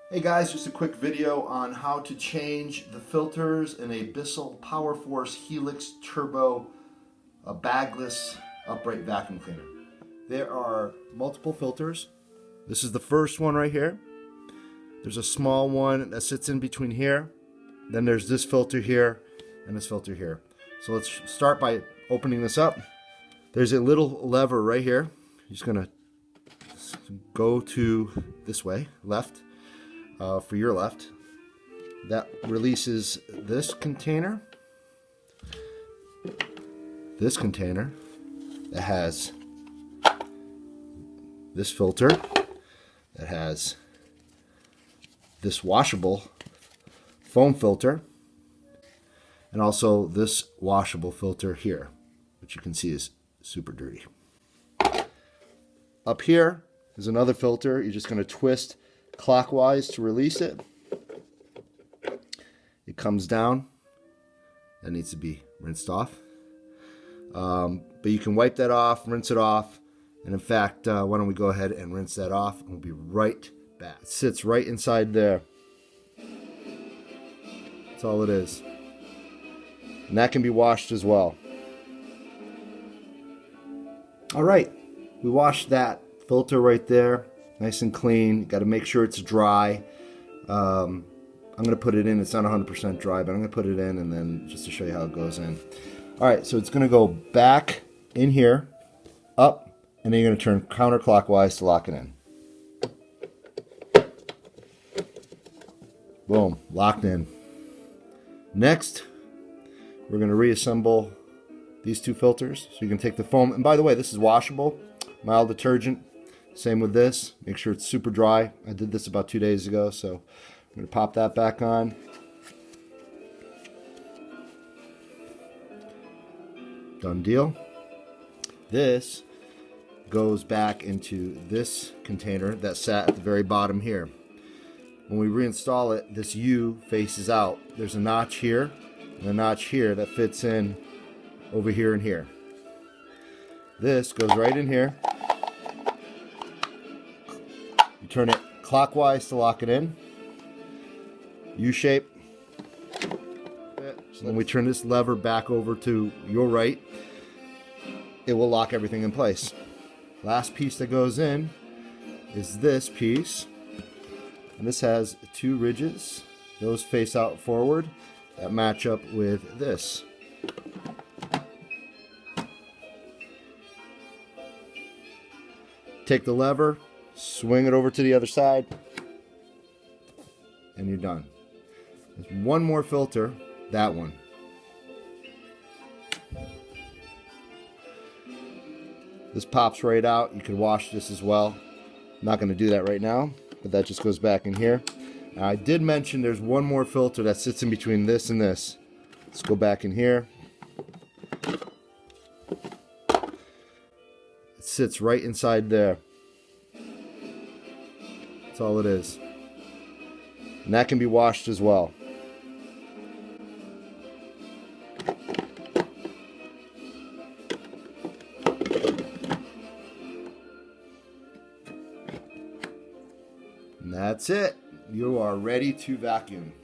Hey guys, just a quick video on how to change the filters in a Bissel Powerforce Helix Turbo, a bagless upright vacuum cleaner. There are multiple filters. This is the first one right here. There's a small one that sits in between here. Then there's this filter here and this filter here. So let's start by opening this up. There's a little lever right here. You're just gonna go to this way, left. For your left, that releases this container that has this filter that has this washable foam filter and also this washable filter here, which you can see is super dirty. Up here is another filter. You're just going to twist clockwise to release it. It comes down. That needs to be rinsed off. But you can wipe that off, rinse it off, and in fact, why don't we go ahead and rinse that off, and we'll be right back. It sits right inside there. That's all it is. And that can be washed as well. All right, we washed that filter right there. Nice and clean. Got to make sure it's dry. I'm going to put it in. It's not 100% dry, but I'm going to put it in and then just to show you how it goes in. All right, so it's going to go back in here, up, and then you're going to turn counterclockwise to lock it in. Boom, locked in. Next, we're going to reassemble these two filters. So you can take the foam, and by the way, this is washable, mild detergent. Same with this. Make sure it's super dry. I did this about 2 days ago, so I'm going to pop that back on. Done deal. This goes back into this container that sat at the very bottom here. When we reinstall it, this U faces out. There's a notch here and a notch here that fits in over here and here. This goes right in here. You turn it clockwise to lock it in. U-shape. So then we turn this lever back over to your right. It will lock everything in place. Last piece that goes in is this piece. And this has two ridges. Those face out forward that match up with this. Take the lever, swing it over to the other side, and you're done. There's one more filter, that one. This pops right out. You can wash this as well. I'm not going to do that right now, but that just goes back in here. Now, I did mention there's one more filter that sits in between this and this. Let's go back in here. It sits right inside there. That's all it is. And that can be washed as well. And that's it. You are ready to vacuum.